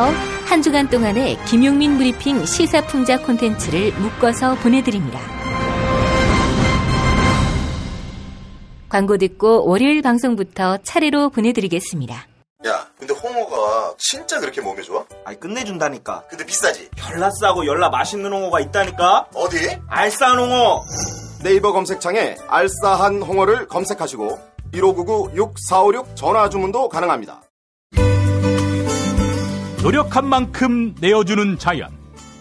지금부터 한 주간 동안의 김용민 브리핑 시사풍자 콘텐츠를 묶어서 보내드립니다. 광고 듣고 월요일 방송부터 차례로 보내드리겠습니다. 야, 근데 홍어가 진짜 그렇게 몸에 좋아? 아니, 끝내준다니까. 근데 비싸지? 열나 싸고 열나 맛있는 홍어가 있다니까. 어디? 알싸한 홍어. 네이버 검색창에 알싸한 홍어를 검색하시고 1599-6456 전화 주문도 가능합니다. 노력한 만큼 내어주는 자연,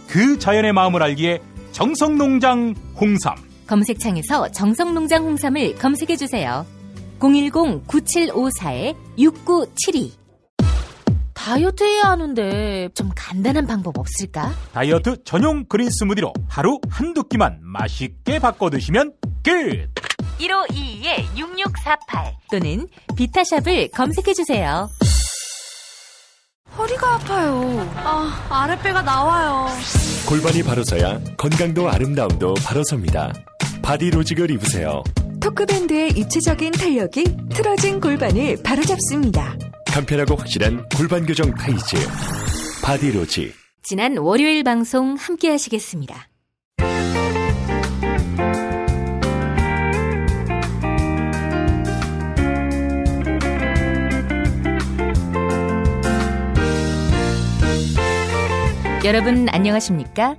그 자연의 마음을 알기에 정성농장 홍삼. 검색창에서 정성농장 홍삼을 검색해주세요. 010-9754-6972. 다이어트 해야 하는데 좀 간단한 방법 없을까? 다이어트 전용 그린 스무디로 하루 한두 끼만 맛있게 바꿔 드시면 끝! 1522-6648 또는 비타샵을 검색해주세요. 허리가 아파요. 아랫배가 나와요. 골반이 바로 서야 건강도 아름다움도 바로 섭니다. 바디로직을 입으세요. 토크밴드의 입체적인 탄력이 틀어진 골반을 바로잡습니다. 간편하고 확실한 골반 교정 타이즈 바디로직. 지난 월요일 방송 함께 하시겠습니다. 여러분 안녕하십니까?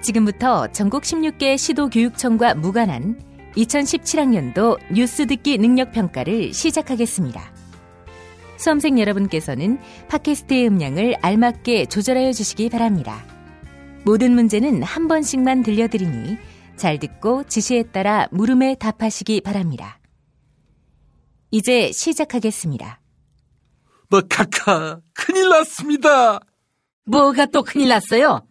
지금부터 전국 16개 시도교육청과 무관한 2017학년도 뉴스 듣기 능력평가를 시작하겠습니다. 수험생 여러분께서는 팟캐스트의 음량을 알맞게 조절하여 주시기 바랍니다. 모든 문제는 한 번씩만 들려드리니 잘 듣고 지시에 따라 물음에 답하시기 바랍니다. 이제 시작하겠습니다. 카카, 큰일 났습니다. 뭐가 또 큰일 났어요?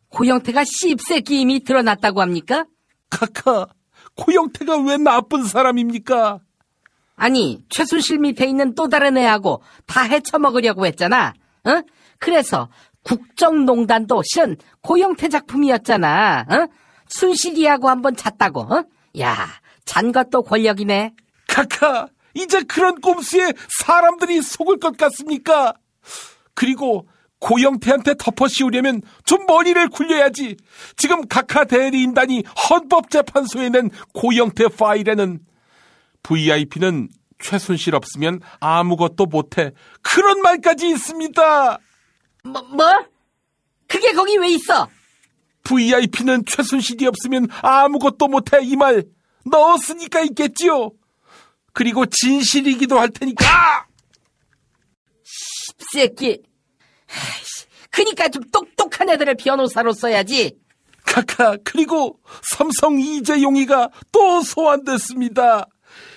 고영태가 씹새끼 이미 드러났다고 합니까? 카카, 고영태가 왜 나쁜 사람입니까? 아니, 최순실 밑에 있는 또 다른 애하고 다 헤쳐먹으려고 했잖아. 그래서 국정농단도 실은 고영태 작품이었잖아. 순실이하고 한번 잤다고. 야, 잔 것도 권력이네. 카카, 이제 그런 꼼수에 사람들이 속을 것 같습니까? 그리고 고영태한테 덮어씌우려면 좀 머리를 굴려야지. 지금 각하 대리인단이 헌법재판소에 낸 고영태 파일에는 VIP는 최순실 없으면 아무것도 못해, 그런 말까지 있습니다. 뭐? 그게 거기 왜 있어? VIP는 최순실이 없으면 아무것도 못해, 이 말 넣었으니까 있겠지요. 그리고 진실이기도 할 테니까. 씹새끼. 그니까 좀 똑똑한 애들을 변호사로 써야지. 카카, 그리고 삼성 이재용이가 또 소환됐습니다.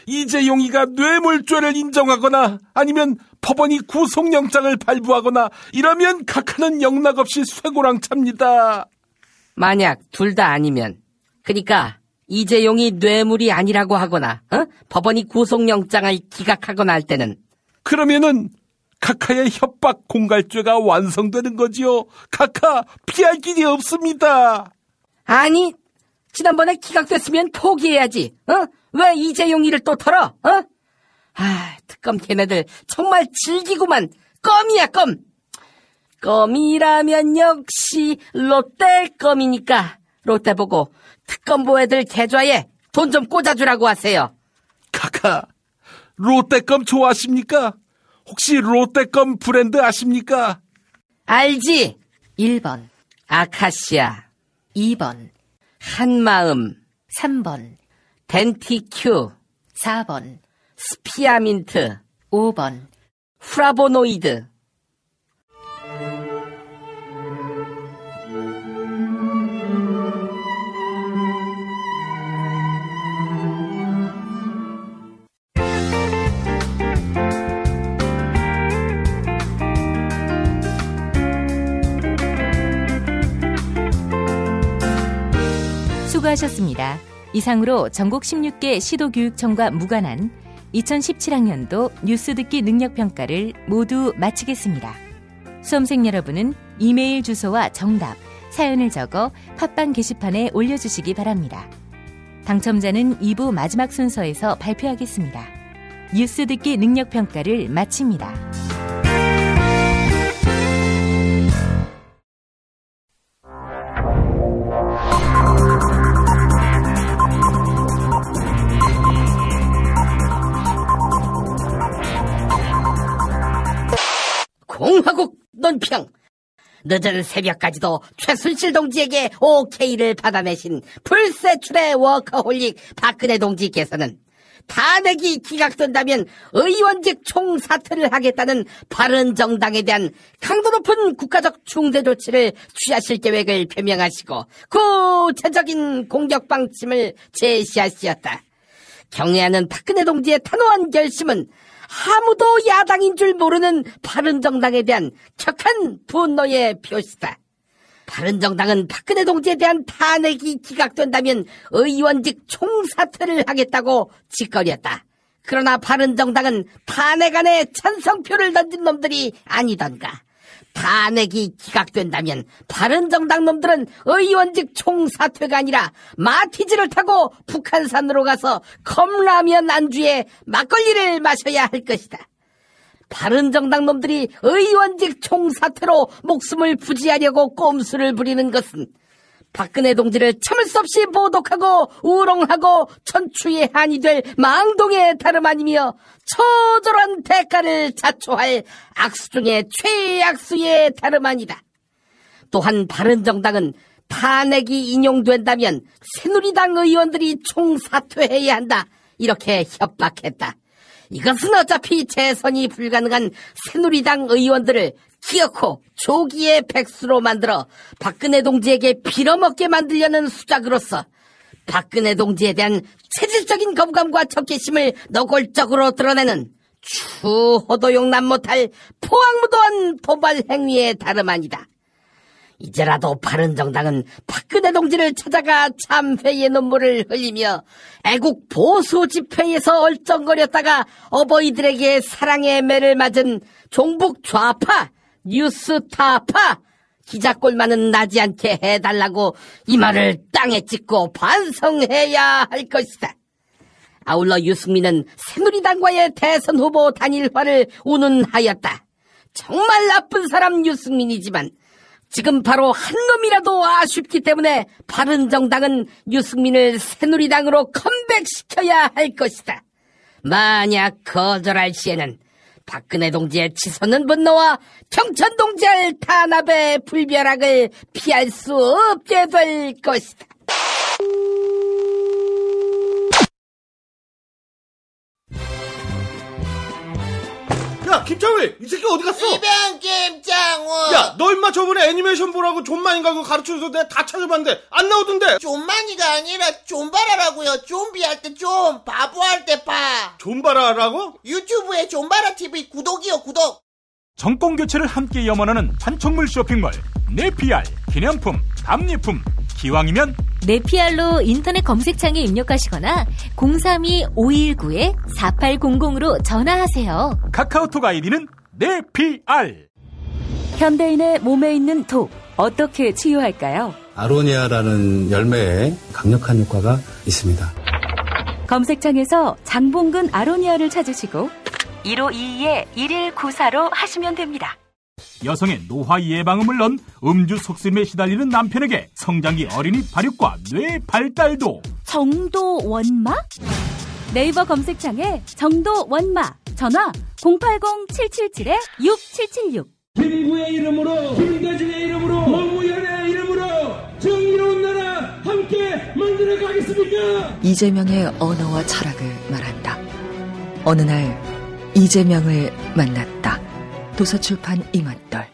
이재용이가 뇌물죄를 인정하거나 아니면 법원이 구속영장을 발부하거나 이러면 카카는 영락없이 쇠고랑찹니다. 만약 둘 다 아니면, 그러니까 이재용이 뇌물이 아니라고 하거나 법원이 구속영장을 기각하거나 할 때는, 그러면은 카카의 협박 공갈죄가 완성되는 거지요. 카카, 피할 길이 없습니다. 아니, 지난번에 기각됐으면 포기해야지. 왜 이재용이를 또 털어? 특검 걔네들 정말 질기구만. 껌이야, 껌. 껌이라면 역시 롯데껌이니까 롯데 보고 특검보 애들 계좌에 돈 좀 꽂아주라고 하세요. 카카, 롯데껌 좋아하십니까? 혹시 롯데껌 브랜드 아십니까? 알지? 1번 아카시아, 2번 한마음, 3번 덴티큐, 4번 스피아민트, 5번 프라보노이드. 수고하셨습니다. 이상으로 전국 16개 시도교육청과 무관한 2017학년도 뉴스 듣기 능력평가를 모두 마치겠습니다. 수험생 여러분은 이메일 주소와 정답, 사연을 적어 팟빵 게시판에 올려주시기 바랍니다. 당첨자는 2부 마지막 순서에서 발표하겠습니다. 뉴스 듣기 능력평가를 마칩니다. 늦은 새벽까지도 최순실 동지에게 OK를 받아내신 불세출의 워커홀릭 박근혜 동지께서는 탄핵이 기각된다면 의원직 총사퇴를 하겠다는 바른정당에 대한 강도 높은 국가적 중대 조치를 취하실 계획을 표명하시고 구체적인 공격 방침을 제시하시었다. 경애하는 박근혜 동지의 단호한 결심은 아무도 야당인 줄 모르는 바른정당에 대한 격한 분노의 표시다. 바른정당은 박근혜 동지에 대한 탄핵이 기각된다면 의원직 총사퇴를 하겠다고 짓거렸다. 그러나 바른정당은 탄핵 안에 찬성표를 던진 놈들이 아니던가. 탄핵이 기각된다면 바른정당 놈들은 의원직 총사퇴가 아니라 마티즈를 타고 북한산으로 가서 컵라면 안주에 막걸리를 마셔야 할 것이다. 바른정당 놈들이 의원직 총사퇴로 목숨을 부지하려고 꼼수를 부리는 것은 박근혜 동지를 참을 수 없이 모독하고 우롱하고 천추의 한이 될 망동의 다름 아니며 처절한 대가를 자초할 악수 중에 최악수의 다름 아니다. 또한 바른정당은 탄핵이 인용된다면 새누리당 의원들이 총사퇴해야 한다. 이렇게 협박했다. 이것은 어차피 재선이 불가능한 새누리당 의원들을 기어코 조기의 백수로 만들어 박근혜 동지에게 빌어먹게 만들려는 수작으로서 박근혜 동지에 대한 체질적인 거부감과 적개심을 노골적으로 드러내는 추호도 용납 못할 포악무도한 도발 행위의 다름 아니다. 이제라도 바른정당은 박근혜 동지를 찾아가 참회의 눈물을 흘리며 애국 보수 집회에서 얼쩡거렸다가 어버이들에게 사랑의 매를 맞은 종북 좌파, 뉴스타파, 기자꼴만은 나지 않게 해달라고 이 말을 땅에 찍고 반성해야 할 것이다. 아울러 유승민은 새누리당과의 대선 후보 단일화를 운운하였다. 정말 나쁜 사람 유승민이지만 지금 바로 한 놈이라도 아쉽기 때문에 바른정당은 유승민을 새누리당으로 컴백시켜야 할 것이다. 만약 거절할 시에는 박근혜 동지의 치솟는 분노와 경천 동지의 탄압의 불벼락을 피할 수 없게 될 것이다. 야, 김창회! 이 새끼 어디 갔어? 이병 김창호! 야, 너 임마 저번에 애니메이션 보라고 존만인가 그거 가르쳐줘서 내가 다 찾아봤는데 안 나오던데? 존만이가 아니라 존바라라고요. 좀비 할 때 좀, 바보 할 때 바. 존바라라고? 유튜브에 존바라TV 구독이요, 구독. 정권교체를 함께 염원하는 판촉물 쇼핑몰 네피알, 기념품, 답례품, 기왕이면 네피알로 인터넷 검색창에 입력하시거나 032-519-4800으로 전화하세요. 카카오톡 아이디는 네피알. 현대인의 몸에 있는 독, 어떻게 치유할까요? 아로니아라는 열매에 강력한 효과가 있습니다. 검색창에서 장봉근 아로니아를 찾으시고 1522-1194로 하시면 됩니다. 여성의 노화 예방을 물론 음주 속쓰림에 시달리는 남편에게 성장기 어린이 발육과 뇌 발달도 정도 원마? 네이버 검색창에 정도 원마, 전화 080-777-6776. 김구의 이름으로, 김대중의 이름으로, 노무현의 이름으로 정의로운 나라 함께 만들어 가겠습니까? 이재명의 언어와 철학을 말한다. 어느 날 이재명을 만났다. 도서출판 이맛돌.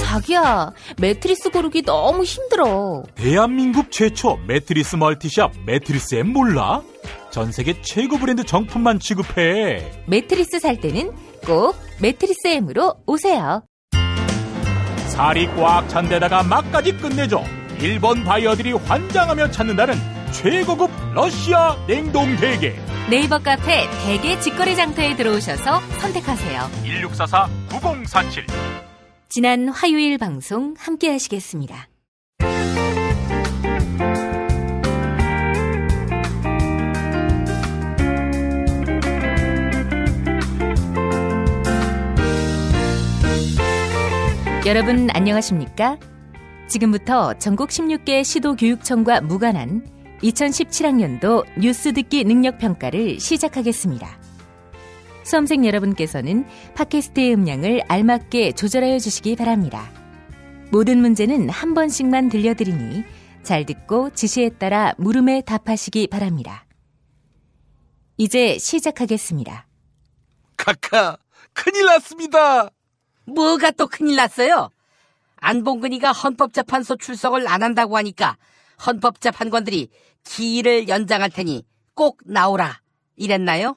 자기야, 매트리스 고르기 너무 힘들어. 대한민국 최초 매트리스 멀티샵 매트리스엠 몰라? 전세계 최고 브랜드 정품만 취급해. 매트리스 살 때는 꼭 매트리스엠으로 오세요. 살이 꽉 찬 데다가 맛까지 끝내줘. 일본 바이어들이 환장하며 찾는다는 최고급 러시아 냉동 대게. 네이버 카페 대게 직거래 장터에 들어오셔서 선택하세요. 1644-9047. 지난 화요일 방송 함께 하시겠습니다. 여러분 안녕하십니까? 지금부터 전국 16개 시도교육청과 무관한 2017학년도 뉴스 듣기 능력 평가를 시작하겠습니다. 수험생 여러분께서는 팟캐스트의 음량을 알맞게 조절하여 주시기 바랍니다. 모든 문제는 한 번씩만 들려드리니 잘 듣고 지시에 따라 물음에 답하시기 바랍니다. 이제 시작하겠습니다. 카카, 큰일 났습니다. 뭐가 또 큰일 났어요? 안봉근이가 헌법재판소 출석을 안 한다고 하니까 헌법재판관들이 기일을 연장할 테니 꼭 나오라 이랬나요?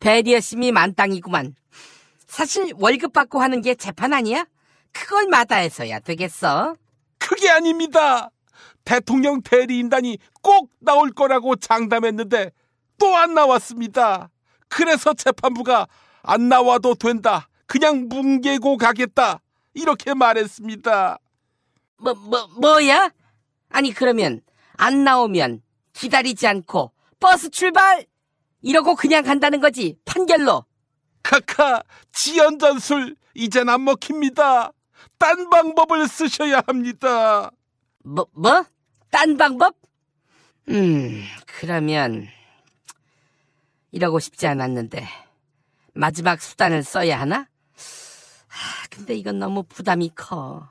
배리여심이 만땅이구만. 사실 월급 받고 하는 게 재판 아니야? 그걸 마다해서야 되겠어? 그게 아닙니다. 대통령 대리인단이 꼭 나올 거라고 장담했는데 또 안 나왔습니다. 그래서 재판부가 안 나와도 된다, 그냥 뭉개고 가겠다, 이렇게 말했습니다. 뭐야? 아니 그러면 안 나오면 기다리지 않고 버스 출발! 이러고 그냥 간다는 거지, 판결로. 카카, 지연전술 이젠 안 먹힙니다. 딴 방법을 쓰셔야 합니다. 뭐? 딴 방법? 그러면 이러고 싶지 않았는데 마지막 수단을 써야 하나? 근데 이건 너무 부담이 커.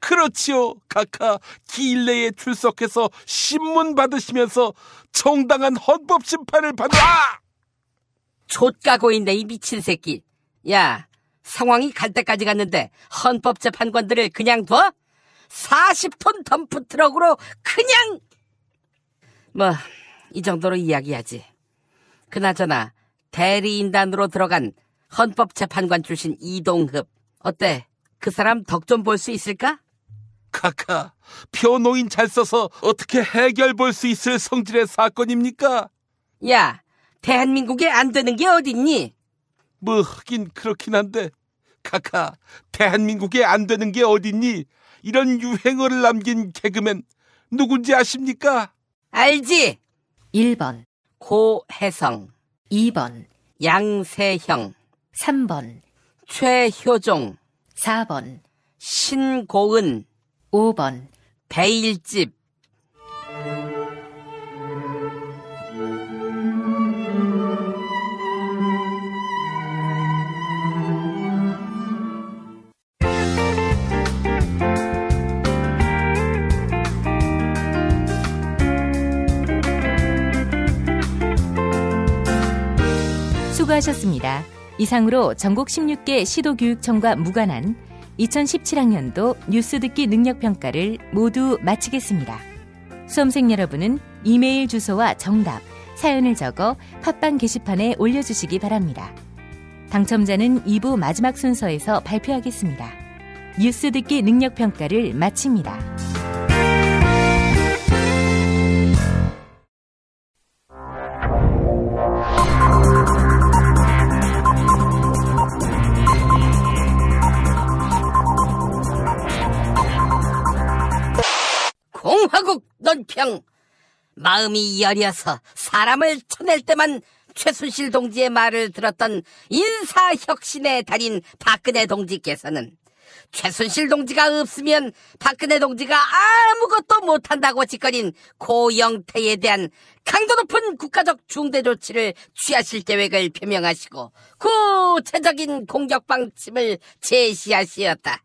그렇지요, 카카. 기일 내에 출석해서 신문 받으시면서 정당한 헌법심판을 좆가고 있네, 이 미친 새끼. 야, 상황이 갈 때까지 갔는데 헌법재판관들을 그냥 둬? 40톤 덤프트럭으로 그냥! 이 정도로 이야기하지. 그나저나 대리인단으로 들어간 헌법재판관 출신 이동흡, 어때? 그 사람 덕 좀 볼 수 있을까? 카카, 변호인 잘 써서 어떻게 해결 볼 수 있을 성질의 사건입니까? 야, 대한민국에 안 되는 게 어딨니? 하긴 그렇긴 한데, 카카, 대한민국에 안 되는 게 어딨니? 이런 유행어를 남긴 개그맨 누군지 아십니까? 알지? 1번 고혜성, 2번 양세형, 3번 최효종, 4번 신고은, 5번 배일집. 수고하셨습니다. 이상으로 전국 16개 시도교육청과 무관한 2017학년도 뉴스 듣기 능력평가를 모두 마치겠습니다. 수험생 여러분은 이메일 주소와 정답, 사연을 적어 팟빵 게시판에 올려주시기 바랍니다. 당첨자는 2부 마지막 순서에서 발표하겠습니다. 뉴스 듣기 능력평가를 마칩니다. 공화국 논평. 마음이 여려서 사람을 쳐낼 때만 최순실 동지의 말을 들었던 인사혁신의 달인 박근혜 동지께서는 최순실 동지가 없으면 박근혜 동지가 아무것도 못한다고 짓거린 고영태에 대한 강도 높은 국가적 중대 조치를 취하실 계획을 표명하시고 구체적인 공격 방침을 제시하시었다.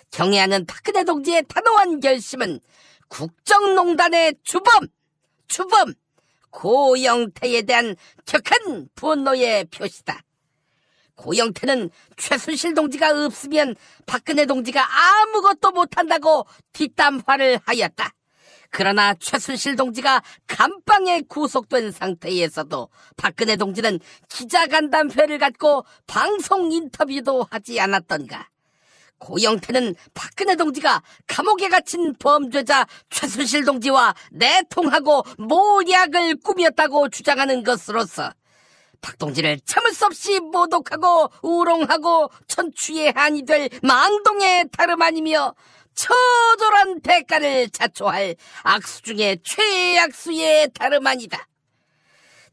경애하는 박근혜 동지의 단호한 결심은 국정농단의 주범 고영태에 대한 격한 분노의 표시다. 고영태는 최순실 동지가 없으면 박근혜 동지가 아무것도 못한다고 뒷담화를 하였다. 그러나 최순실 동지가 감방에 구속된 상태에서도 박근혜 동지는 기자간담회를 갖고 방송 인터뷰도 하지 않았던가. 고영태는 박근혜 동지가 감옥에 갇힌 범죄자 최순실 동지와 내통하고 모략을 꾸몄다고 주장하는 것으로서 박 동지를 참을 수 없이 모독하고 우롱하고 천추의 한이 될 망동의 다름 아니며 처절한 대가를 자초할 악수 중에 최악수의 다름 아니다.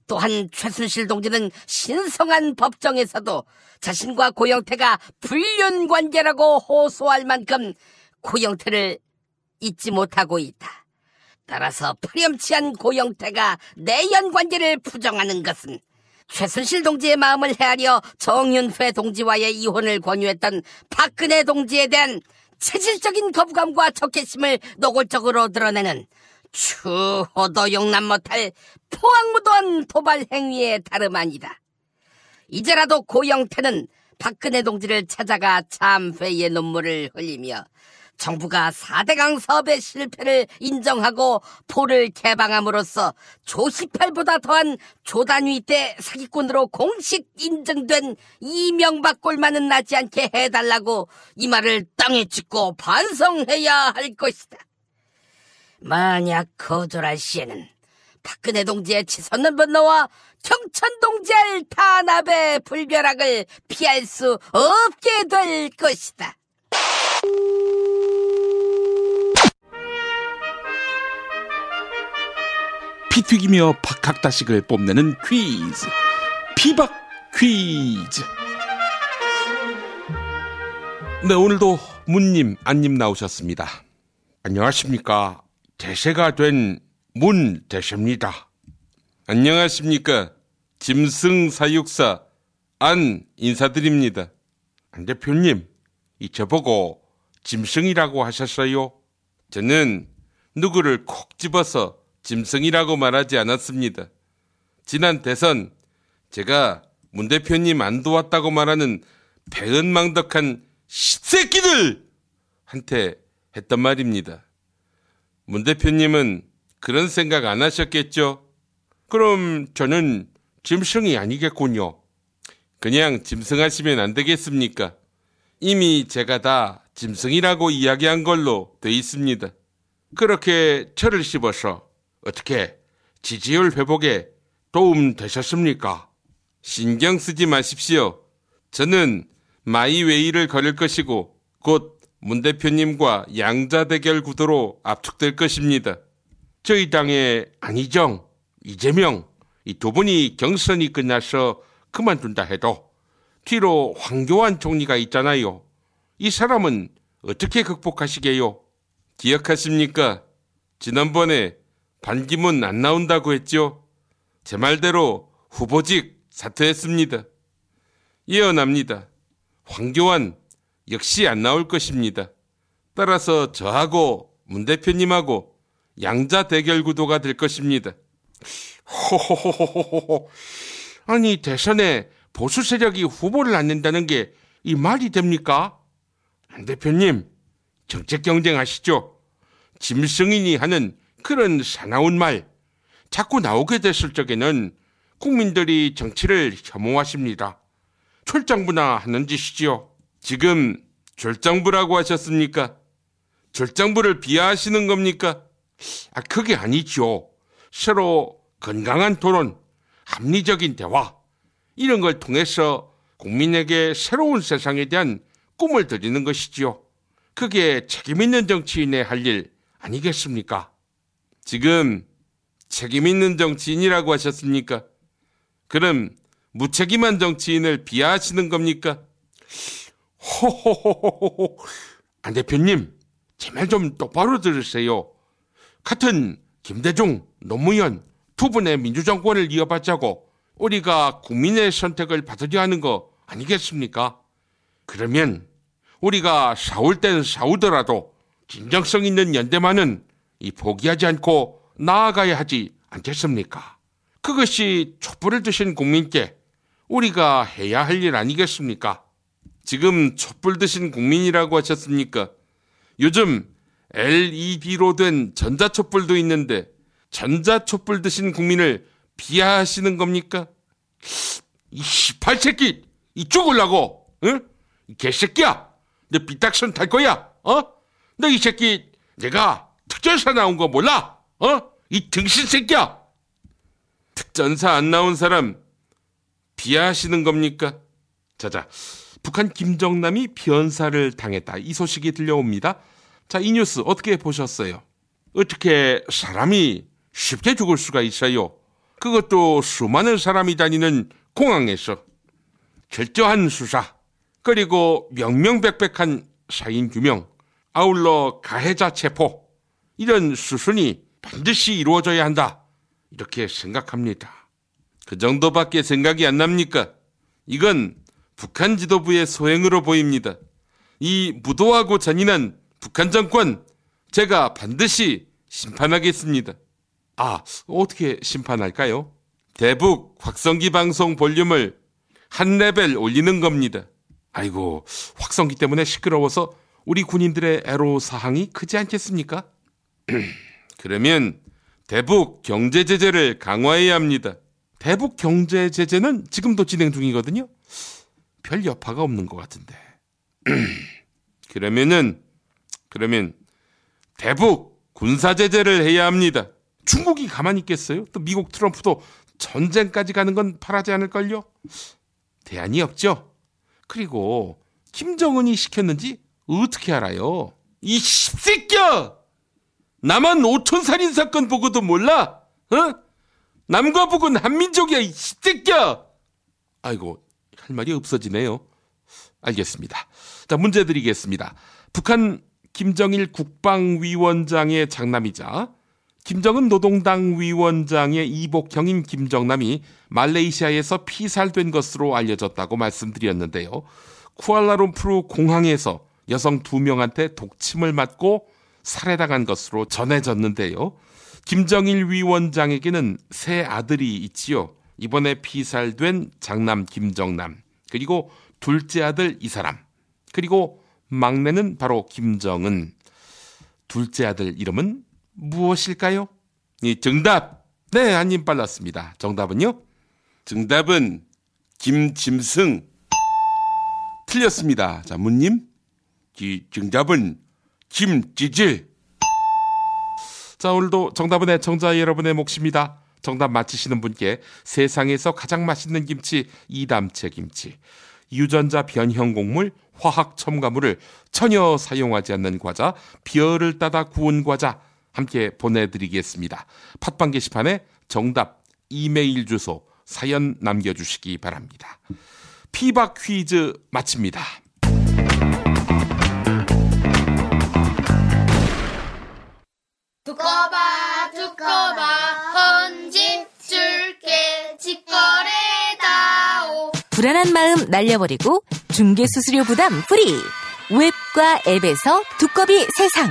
또한 최순실 동지는 신성한 법정에서도 자신과 고영태가 불륜관계라고 호소할 만큼 고영태를 잊지 못하고 있다. 따라서 파렴치한 고영태가 내연관계를 부정하는 것은 최순실 동지의 마음을 헤아려 정윤회 동지와의 이혼을 권유했던 박근혜 동지에 대한 체질적인 거부감과 적개심을 노골적으로 드러내는 추호도 용납 못할 포악무도한 도발 행위에 다름 아니다. 이제라도 고영태는 박근혜 동지를 찾아가 참회의 눈물을 흘리며 정부가 4대강 사업의 실패를 인정하고 포를 개방함으로써 조18보다 더한 조단위 때 사기꾼으로 공식 인정된 이명박 꼴만은 나지 않게 해달라고 이 말을 땅에 찍고 반성해야 할 것이다. 만약 거절할 시에는 박근혜 동지의 치솟는 분노와 경천 동지의 탄압의 불벼락을 피할 수 없게 될 것이다. 피 튀기며 박학다식을 뽐내는 퀴즈, 피박 퀴즈. 네, 오늘도 문님, 안님 나오셨습니다. 안녕하십니까. 대세가 된 문대세입니다. 안녕하십니까. 짐승사육사 안 인사드립니다. 안 대표님, 저보고 짐승이라고 하셨어요? 저는 누구를 콕 집어서 짐승이라고 말하지 않았습니다. 지난 대선 제가 문 대표님 안 도왔다고 말하는 배은망덕한 씹새끼들! 한테 했던 말입니다. 문 대표님은 그런 생각 안 하셨겠죠? 그럼 저는 짐승이 아니겠군요. 그냥 짐승하시면 안 되겠습니까? 이미 제가 다 짐승이라고 이야기한 걸로 돼 있습니다. 그렇게 저를 씹어서 어떻게 지지율 회복에 도움 되셨습니까? 신경 쓰지 마십시오. 저는 마이웨이를 걸을 것이고 곧 문 대표님과 양자 대결 구도로 압축될 것입니다. 저희 당의 안희정, 이재명 이 두 분이 경선이 끝나서 그만둔다 해도 뒤로 황교안 총리가 있잖아요. 이 사람은 어떻게 극복하시게요? 기억하십니까? 지난번에 반기문 안 나온다고 했죠? 제 말대로 후보직 사퇴했습니다. 예언합니다. 황교안 역시 안 나올 것입니다. 따라서 저하고 문 대표님하고 양자 대결 구도가 될 것입니다. 호호호호호호. 아니 대선에 보수 세력이 후보를 안 낸다는 게 이 말이 됩니까? 안 대표님 정책 경쟁하시죠. 짐승이니 하는 그런 사나운 말 자꾸 나오게 됐을 적에는 국민들이 정치를 혐오하십니다. 출장부나 하는 짓이지요. 지금 졸장부라고 하셨습니까? 졸장부를 비하하시는 겁니까? 그게 아니죠. 서로 건강한 토론, 합리적인 대화 이런 걸 통해서 국민에게 새로운 세상에 대한 꿈을 드리는 것이지요. 그게 책임있는 정치인의 할 일 아니겠습니까? 지금 책임있는 정치인이라고 하셨습니까? 그럼 무책임한 정치인을 비하하시는 겁니까? 호호호호호. 안 대표님, 제 말 좀 똑바로 들으세요. 같은 김대중, 노무현 두 분의 민주정권을 이어받자고 우리가 국민의 선택을 받으려 하는 거 아니겠습니까? 그러면 우리가 싸울 땐 싸우더라도 진정성 있는 연대만은 포기하지 않고 나아가야 하지 않겠습니까? 그것이 촛불을 드신 국민께 우리가 해야 할 일 아니겠습니까? 지금 촛불 드신 국민이라고 하셨습니까? 요즘 LED로 된 전자촛불도 있는데 전자촛불 드신 국민을 비하하시는 겁니까? 이 18새끼 이 죽으려고 응? 이 개새끼야 너 삐딱선 탈 거야 너 이 새끼 내가 특전사 나온 거 몰라 이 등신새끼야 특전사 안 나온 사람 비하하시는 겁니까? 자자 북한 김정남이 변사를 당했다 이 소식이 들려옵니다. 자, 이 뉴스 어떻게 보셨어요? 어떻게 사람이 쉽게 죽을 수가 있어요? 그것도 수많은 사람이 다니는 공항에서. 철저한 수사, 그리고 명명백백한 사인 규명, 아울러 가해자 체포, 이런 수순이 반드시 이루어져야 한다. 이렇게 생각합니다. 그 정도밖에 생각이 안 납니까? 이건 북한 지도부의 소행으로 보입니다. 이 무도하고 잔인한 북한 정권, 제가 반드시 심판하겠습니다. 어떻게 심판할까요? 대북 확성기 방송 볼륨을 한 레벨 올리는 겁니다. 아이고, 확성기 때문에 시끄러워서 우리 군인들의 애로사항이 크지 않겠습니까? 그러면 대북 경제 제재를 강화해야 합니다. 대북 경제 제재는 지금도 진행 중이거든요. 별 여파가 없는 것 같은데. 그러면 대북 군사 제재를 해야 합니다. 중국이 가만히 있겠어요? 또 미국 트럼프도 전쟁까지 가는 건 바라지 않을걸요? 대안이 없죠. 그리고 김정은이 시켰는지 어떻게 알아요? 이 씹새끼야! 남한 5천 살인 사건 보고도 몰라? 남과 북은 한민족이야, 이 씹새끼야! 아이고, 할 말이 없어지네요. 알겠습니다. 자, 문제 드리겠습니다. 북한 김정일 국방위원장의 장남이자 김정은 노동당 위원장의 이복형인 김정남이 말레이시아에서 피살된 것으로 알려졌다고 말씀드렸는데요. 쿠알라룸푸르 공항에서 여성 2명한테 독침을 맞고 살해당한 것으로 전해졌는데요. 김정일 위원장에게는 3 아들이 있지요. 이번에 피살된 장남 김정남, 그리고 둘째 아들 이 사람, 그리고 막내는 바로 김정은. 둘째 아들 이름은 무엇일까요? 정답! 네, 한 입 빨랐습니다. 정답은요? 정답은 김짐승. 틀렸습니다. 자, 문님. 정답은 김지질. 자, 오늘도 정답은 애청자 여러분의 몫입니다. 정답 맞히시는 분께 세상에서 가장 맛있는 김치 이담채 김치, 유전자 변형 곡물 화학 첨가물을 전혀 사용하지 않는 과자 비어를 따다 구운 과자 함께 보내드리겠습니다. 팟빵 게시판에 정답, 이메일 주소, 사연 남겨주시기 바랍니다. 피박 퀴즈 마칩니다. 두꺼봐 헌집 줄게 직거래다오. 불안한 마음 날려버리고 중개수수료 부담 프리. 웹과 앱에서 두꺼비 세상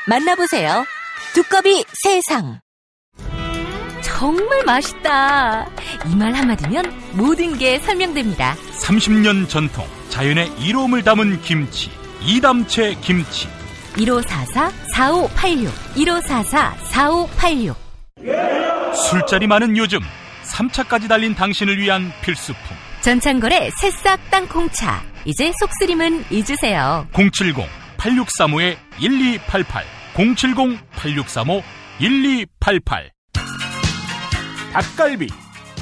만나보세요. 두꺼비 세상. 정말 맛있다. 이 말 한마디면 모든 게 설명됩니다. 30년 전통 자연의 이로움을 담은 김치 이담채 김치. 1544-4586 1544-4586. 술자리 많은 요즘 3차까지 달린 당신을 위한 필수품 전창걸의 새싹 땅콩차. 이제 속쓰림은 잊으세요. 070-8635-1288 070-8635-1288. 닭갈비,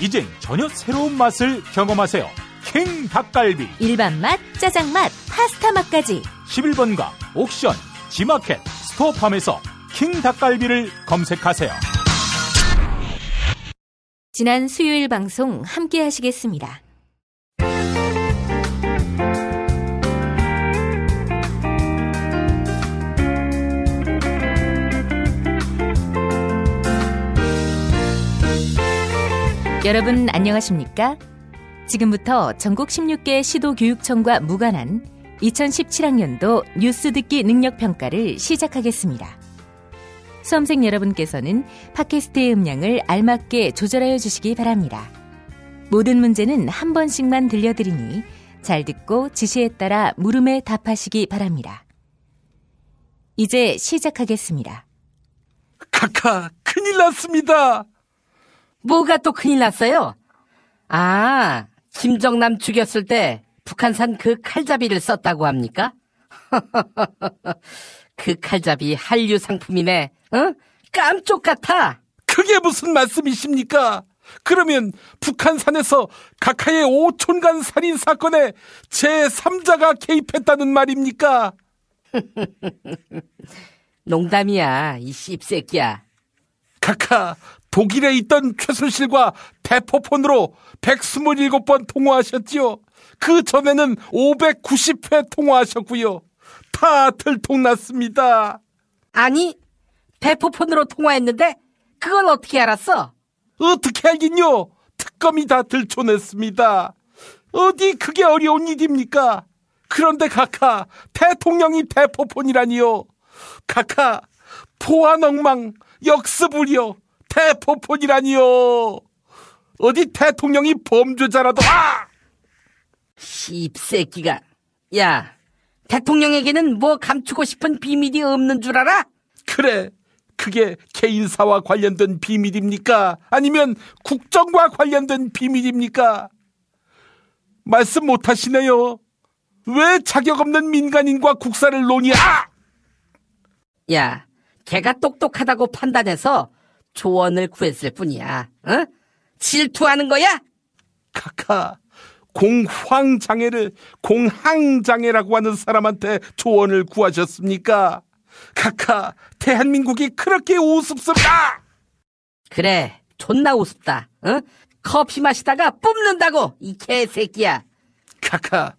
이젠 전혀 새로운 맛을 경험하세요. 킹 닭갈비. 일반 맛, 짜장 맛, 파스타 맛까지. 11번가 옥션, 지마켓, 스토어팜에서 킹 닭갈비를 검색하세요. 지난 수요일 방송 함께 하시겠습니다. 여러분 안녕하십니까? 지금부터 전국 16개 시도교육청과 무관한 2017학년도 뉴스 듣기 능력평가를 시작하겠습니다. 수험생 여러분께서는 팟캐스트의 음량을 알맞게 조절하여 주시기 바랍니다. 모든 문제는 한 번씩만 들려드리니 잘 듣고 지시에 따라 물음에 답하시기 바랍니다. 이제 시작하겠습니다. 카카, 큰일 났습니다. 뭐가 또 큰일 났어요? 아, 김정남 죽였을 때 북한산 그 칼잡이를 썼다고 합니까? 그 칼잡이 한류 상품이네. 깜쪽 같아. 그게 무슨 말씀이십니까? 그러면 북한산에서 각하의 5촌간 살인 사건에 제3자가 개입했다는 말입니까? 농담이야, 이 씹새끼야. 각하, 독일에 있던 최순실과 대포폰으로 127번 통화하셨지요. 그 전에는 590회 통화하셨고요. 다 들통났습니다. 아니, 대포폰으로 통화했는데 그걸 어떻게 알았어? 어떻게 알긴요? 특검이 다 들춰냈습니다. 어디 그게 어려운 일입니까? 그런데 각하, 대통령이 대포폰이라니요. 각하, 포환엉망, 역습우려, 대포폰이라니요. 어디 대통령이 범죄자라도. 씹새끼가. 야, 대통령에게는 뭐 감추고 싶은 비밀이 없는 줄 알아? 그래, 그게 개인사와 관련된 비밀입니까? 아니면 국정과 관련된 비밀입니까? 말씀 못하시네요. 왜 자격 없는 민간인과 국사를 논의해? 야, 걔가 똑똑하다고 판단해서 조언을 구했을 뿐이야. 어? 질투하는 거야? 카카, 공황장애를 공황장애라고 하는 사람한테 조언을 구하셨습니까? 카카, 대한민국이 그렇게 우습습니다. 그래, 존나 우습다. 어? 커피 마시다가 뿜는다고, 이 개새끼야. 카카,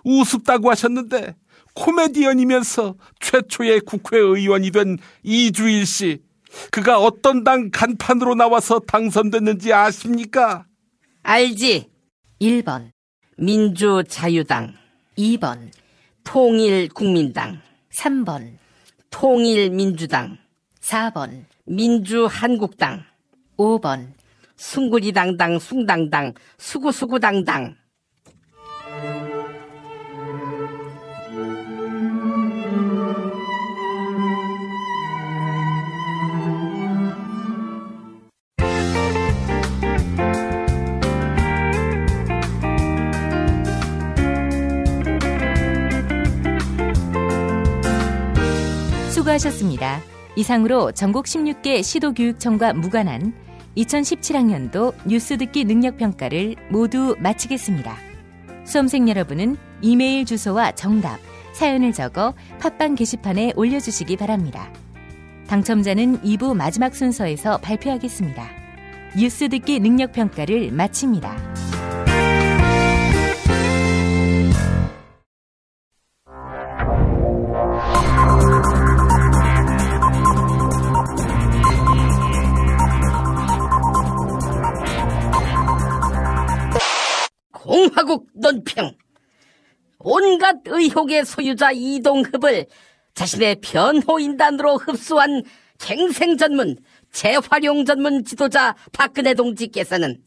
우습다고 하셨는데 코미디언이면서 최초의 국회의원이 된 이주일 씨, 그가 어떤 당 간판으로 나와서 당선됐는지 아십니까? 알지. 1번 민주자유당, 2번 통일국민당, 3번 통일민주당, 4번 민주한국당, 5번 숭구리당당 숭당당 수구수구당당. 수고하셨습니다. 이상으로 전국 16개 시도교육청과 무관한 2017학년도 뉴스 듣기 능력평가를 모두 마치겠습니다. 수험생 여러분은 이메일 주소와 정답, 사연을 적어 팟빵 게시판에 올려주시기 바랍니다. 당첨자는 2부 마지막 순서에서 발표하겠습니다. 뉴스 듣기 능력평가를 마칩니다. 공화국 논평. 온갖 의혹의 소유자 이동흡을 자신의 변호인단으로 흡수한 갱생 전문, 재활용 전문 지도자 박근혜 동지께서는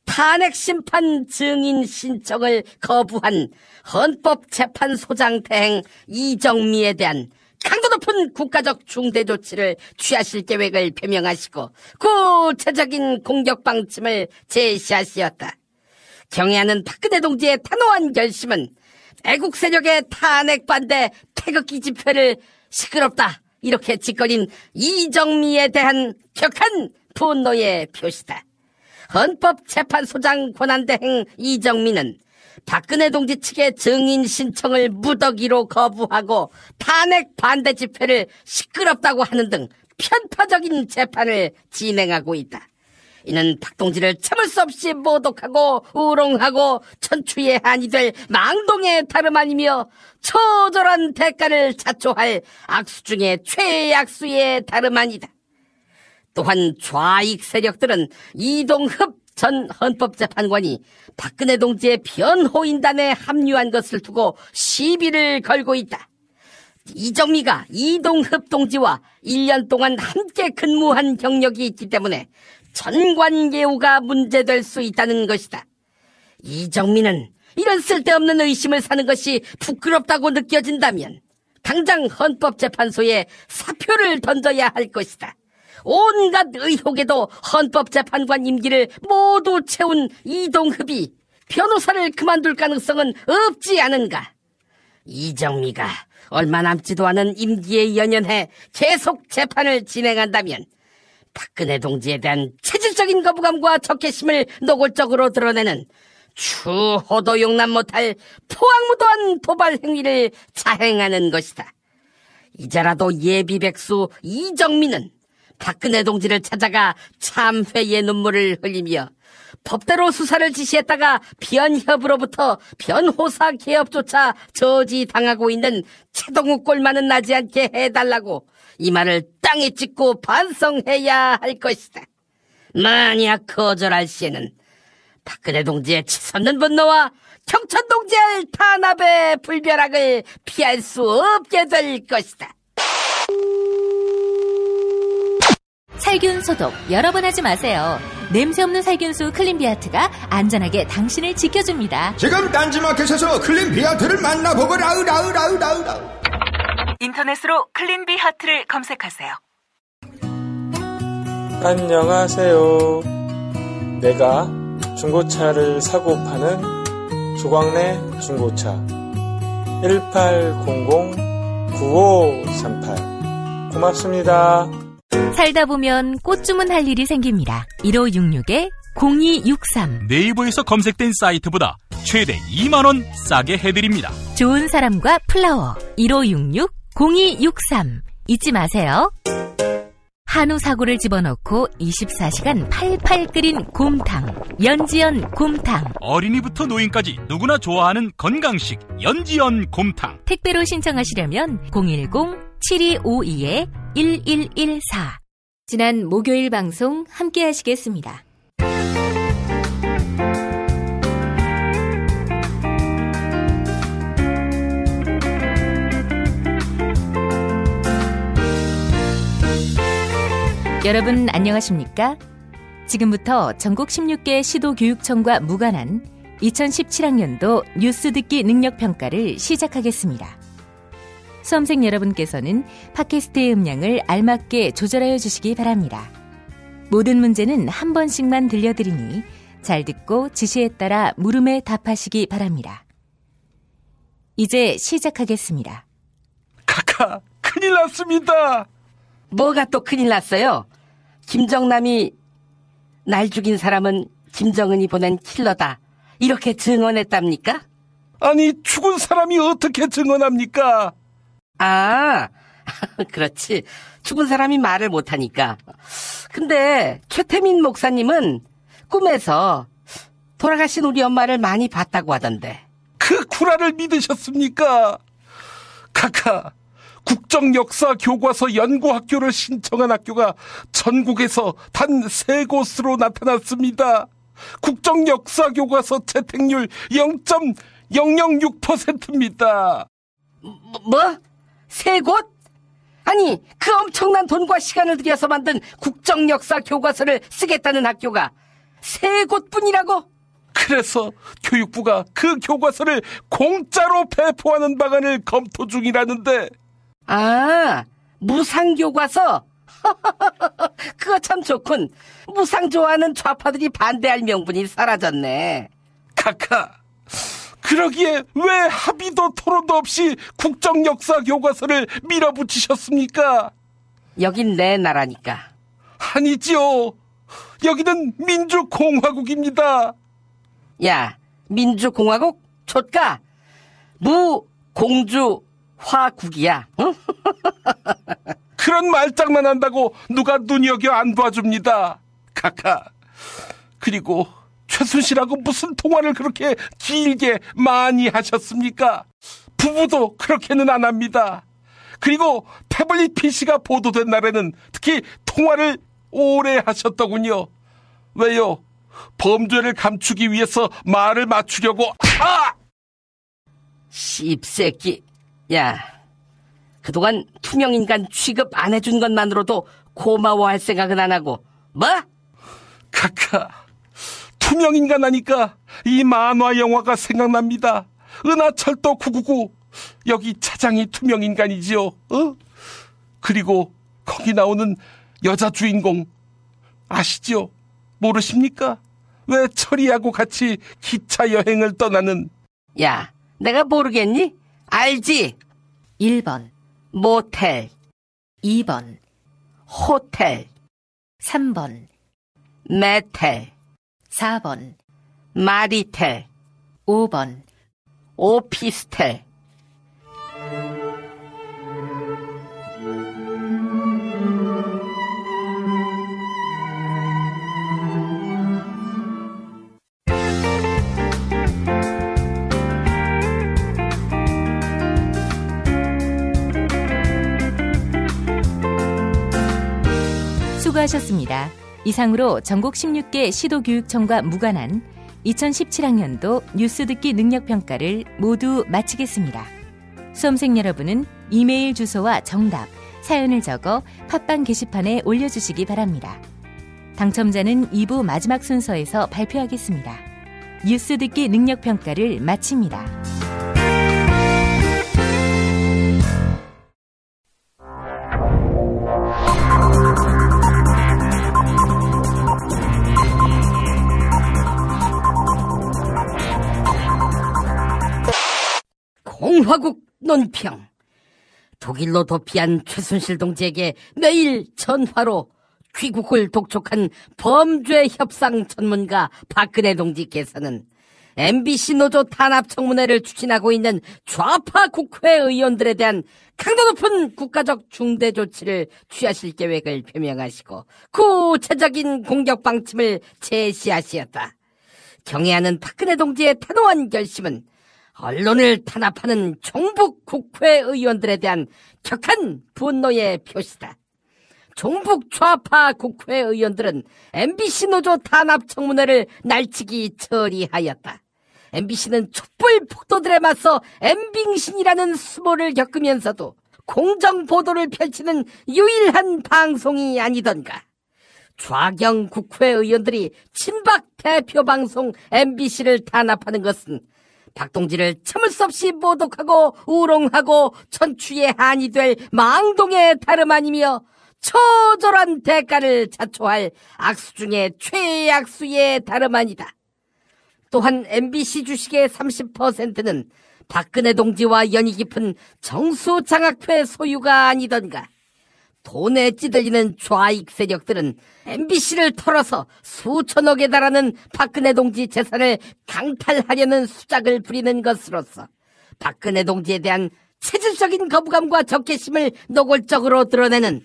탄핵 심판 증인 신청을 거부한 헌법재판소장 대행 이정미에 대한 강도 높은 국가적 중대 조치를 취하실 계획을 표명하시고 구체적인 공격 방침을 제시하시었다. 경애하는 박근혜 동지의 단호한 결심은 애국 세력의 탄핵 반대 태극기 집회를 시끄럽다 이렇게 짓거린 이정미에 대한 격한 분노의 표시다. 헌법재판소장 권한대행 이정미는 박근혜 동지 측의 증인 신청을 무더기로 거부하고 탄핵 반대 집회를 시끄럽다고 하는 등 편파적인 재판을 진행하고 있다. 이는 박 동지를 참을 수 없이 모독하고 우롱하고 천추의 한이 될 망동의 다름 아니며 처절한 대가를 자초할 악수 중에 최악수의 다름 아니다. 또한 좌익 세력들은 이동흡 전 헌법재판관이 박근혜 동지의 변호인단에 합류한 것을 두고 시비를 걸고 있다. 이정미가 이동흡 동지와 1년 동안 함께 근무한 경력이 있기 때문에 전관예우가 문제될 수 있다는 것이다. 이정미는 이런 쓸데없는 의심을 사는 것이 부끄럽다고 느껴진다면 당장 헌법재판소에 사표를 던져야 할 것이다. 온갖 의혹에도 헌법재판관 임기를 모두 채운 이동흡이 변호사를 그만둘 가능성은 없지 않은가. 이정미가 얼마 남지도 않은 임기에 연연해 계속 재판을 진행한다면 박근혜 동지에 대한 체질적인 거부감과 적개심을 노골적으로 드러내는 추호도 용납 못할 포악무도한 도발 행위를 자행하는 것이다. 이제라도 예비백수 이정미는 박근혜 동지를 찾아가 참회의 눈물을 흘리며 법대로 수사를 지시했다가 변협으로부터 변호사 개업조차 저지당하고 있는 최동욱 꼴만은 나지 않게 해달라고 이 말을 땅에 찍고 반성해야 할 것이다. 만약 거절할 시에는 박근혜 동지의 치솟는 분노와 경천 동지의 탄압의 불벼락을 피할 수 없게 될 것이다. 살균 소독 여러 번 하지 마세요. 냄새 없는 살균수 클린비아트가 안전하게 당신을 지켜줍니다. 지금 딴지마켓에서 클린비아트를 만나보거라. 인터넷으로 클린비아트를 검색하세요. 안녕하세요. 내가 중고차를 사고 파는 조광래 중고차 1800-9538 고맙습니다. 살다 보면 꽃 주문할 일이 생깁니다. 1566-0263 네이버에서 검색된 사이트보다 최대 2만원 싸게 해드립니다. 좋은 사람과 플라워 1566-0263 잊지 마세요. 한우 사고를 집어넣고 24시간 팔팔 끓인 곰탕 연지연 곰탕. 어린이부터 노인까지 누구나 좋아하는 건강식 연지연 곰탕. 택배로 신청하시려면 010-7252-1114. 지난 목요일 방송 함께 하시겠습니다. 여러분 안녕하십니까? 지금부터 전국 16개 시도교육청과 무관한 2017학년도 뉴스 듣기 능력평가를 시작하겠습니다. 수험생 여러분께서는 팟캐스트의 음량을 알맞게 조절하여 주시기 바랍니다. 모든 문제는 한 번씩만 들려드리니 잘 듣고 지시에 따라 물음에 답하시기 바랍니다. 이제 시작하겠습니다. 카카, 큰일 났습니다. 뭐가 또 큰일 났어요? 김정남이 날 죽인 사람은 김정은이 보낸 킬러다 이렇게 증언했답니까? 아니, 죽은 사람이 어떻게 증언합니까? 아, 그렇지. 죽은 사람이 말을 못하니까. 근데 최태민 목사님은 꿈에서 돌아가신 우리 엄마를 많이 봤다고 하던데. 그 구라를 믿으셨습니까? 카카, 국정역사교과서 연구학교를 신청한 학교가 전국에서 단 3곳으로 나타났습니다. 국정역사교과서 채택률 0.006%입니다. 뭐? 3곳? 아니, 그 엄청난 돈과 시간을 들여서 만든 국정역사교과서를 쓰겠다는 학교가 3곳뿐이라고? 그래서 교육부가 그 교과서를 공짜로 배포하는 방안을 검토 중이라는데. 아, 무상교과서? 그거 참 좋군. 무상 좋아하는 좌파들이 반대할 명분이 사라졌네. 카카, 그러기에 왜 합의도 토론도 없이 국정역사교과서를 밀어붙이셨습니까? 여긴 내 나라니까. 아니지요. 여기는 민주공화국입니다. 야, 민주공화국? 좆가? 무공주화국이야. 응? 그런 말장난 한다고 누가 눈여겨 안 봐줍니다. 카카. 그리고 최순실하고 무슨 통화를 그렇게 길게 많이 하셨습니까? 부부도 그렇게는 안 합니다. 그리고 태블릿 PC가 보도된 날에는 특히 통화를 오래 하셨더군요. 왜요? 범죄를 감추기 위해서 말을 맞추려고. 아! 씹새끼. 야, 그동안 투명인간 취급 안 해준 것만으로도 고마워할 생각은 안 하고. 뭐? 카카, 투명인간 하니까 이 만화 영화가 생각납니다. 은하철도 999. 여기 차장이 투명인간이지요. 그리고 거기 나오는 여자 주인공 아시죠? 모르십니까? 왜 철이하고 같이 기차 여행을 떠나는. 야, 내가 모르겠니? 알지? 1번 모텔, 2번 호텔, 3번 메텔, 4번 마리텔, 5번 오피스텔. 수고하셨습니다. 이상으로 전국 16개 시도교육청과 무관한 2017학년도 뉴스 듣기 능력평가를 모두 마치겠습니다. 수험생 여러분은 이메일 주소와 정답, 사연을 적어 팟빵 게시판에 올려주시기 바랍니다. 당첨자는 2부 마지막 순서에서 발표하겠습니다. 뉴스 듣기 능력평가를 마칩니다. 공화국 논평. 독일로 도피한 최순실 동지에게 매일 전화로 귀국을 독촉한 범죄 협상 전문가 박근혜 동지께서는 MBC 노조 탄압 청문회를 추진하고 있는 좌파 국회의원들에 대한 강도 높은 국가적 중대 조치를 취하실 계획을 표명하시고 구체적인 공격 방침을 제시하시었다. 경애하는 박근혜 동지의 단호한 결심은 언론을 탄압하는 종북 국회의원들에 대한 격한 분노의 표시다. 종북 좌파 국회의원들은 MBC 노조 탄압 청문회를 날치기 처리하였다. MBC는 촛불 폭도들에 맞서 엠빙신이라는 수모를 겪으면서도 공정 보도를 펼치는 유일한 방송이 아니던가. 좌경 국회의원들이 친박 대표 방송 MBC를 탄압하는 것은 박 동지를 참을 수 없이 모독하고 우롱하고 천추의 한이 될 망동의 다름 아니며 처절한 대가를 자초할 악수 중에 최악수의 다름 아니다. 또한 MBC 주식의 30%는 박근혜 동지와 연이 깊은 정수장학회 소유가 아니던가. 돈에 찌들리는 좌익 세력들은 MBC를 털어서 수천억에 달하는 박근혜 동지 재산을 강탈하려는 수작을 부리는 것으로서 박근혜 동지에 대한 체질적인 거부감과 적개심을 노골적으로 드러내는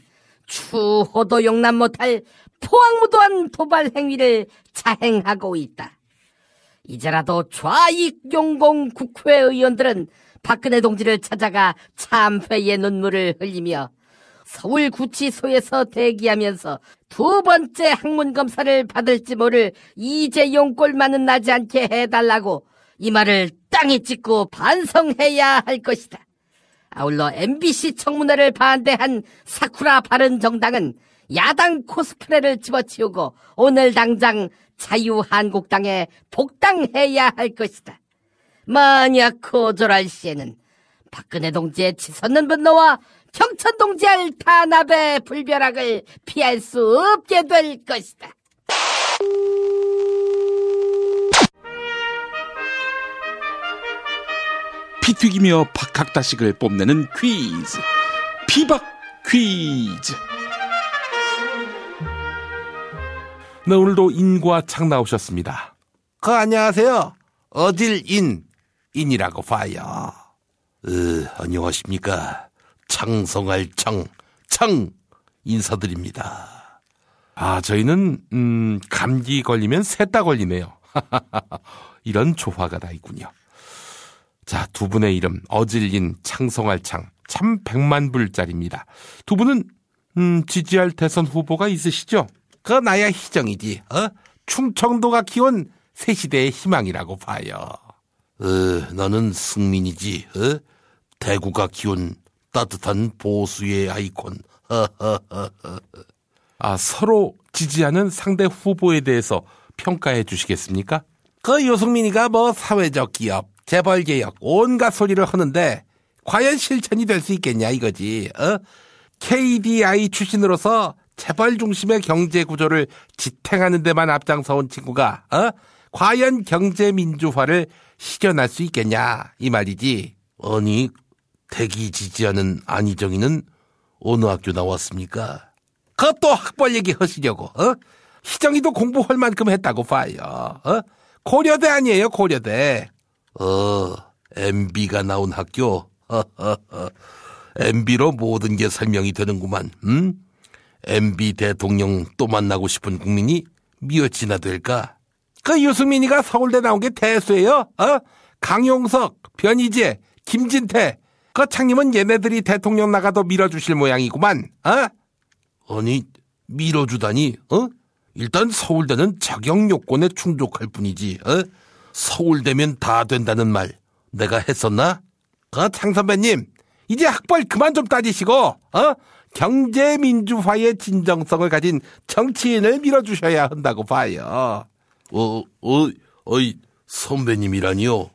추호도 용납 못할 포악무도한 도발 행위를 자행하고 있다. 이제라도 좌익 용공 국회의원들은 박근혜 동지를 찾아가 참회의 눈물을 흘리며 서울구치소에서 대기하면서 두 번째 학문검사를 받을지 모를 이재용 꼴만은 나지 않게 해달라고 이 말을 땅에 찍고 반성해야 할 것이다. 아울러 MBC 청문회를 반대한 사쿠라 바른정당은 야당 코스프레를 집어치우고 오늘 당장 자유한국당에 복당해야 할 것이다. 만약 거절할 시에는 박근혜 동지의 치솟는 분노와 경천 동지의 탄압의 불벼락을 피할 수 없게 될 것이다. 피 튀기며 박학다식을 뽐내는 퀴즈, 피박 퀴즈. 네, 오늘도 인과 창 나오셨습니다. 안녕하세요. 어딜 인이라고 봐요. 안녕하십니까. 창성할 창 인사드립니다. 저희는 감기 걸리면 셋 다 걸리네요. 이런 조화가 다 있군요. 자, 두 분의 이름 어질린, 창성할 창, 참 100만 불짜리입니다. 두 분은 지지할 대선 후보가 있으시죠? 나야 희정이지. 충청도가 키운 새시대의 희망이라고 봐요. 나는 승민이지. 대구가 키운 따뜻한 보수의 아이콘. 서로 지지하는 상대 후보에 대해서 평가해 주시겠습니까? 유승민이가 사회적 기업, 재벌개혁, 온갖 소리를 하는데 과연 실천이 될 수 있겠냐 이거지. KDI 출신으로서 재벌 중심의 경제 구조를 지탱하는 데만 앞장서온 친구가 과연 경제 민주화를 실현할 수 있겠냐 이 말이지. 아니, 대기 지지하는 안희정이는 어느 학교 나왔습니까? 그것도 학벌 얘기 하시려고. 희정이도 공부할 만큼 했다고 봐요. 고려대 아니에요, 고려대. MB가 나온 학교. MB로 모든 게 설명이 되는구만. MB 대통령 또 만나고 싶은 국민이 몇이나 될까? 유승민이가 서울대 나온 게 대수예요. 강용석, 변희재, 김진태. 창님은 얘네들이 대통령 나가도 밀어주실 모양이구만. 아니, 밀어주다니, 일단 서울대는 자격 요건에 충족할 뿐이지, 서울대면 다 된다는 말 내가 했었나? 창 선배님, 이제 학벌 그만 좀 따지시고, 경제민주화의 진정성을 가진 정치인을 밀어주셔야 한다고 봐요. 선배님이라니요?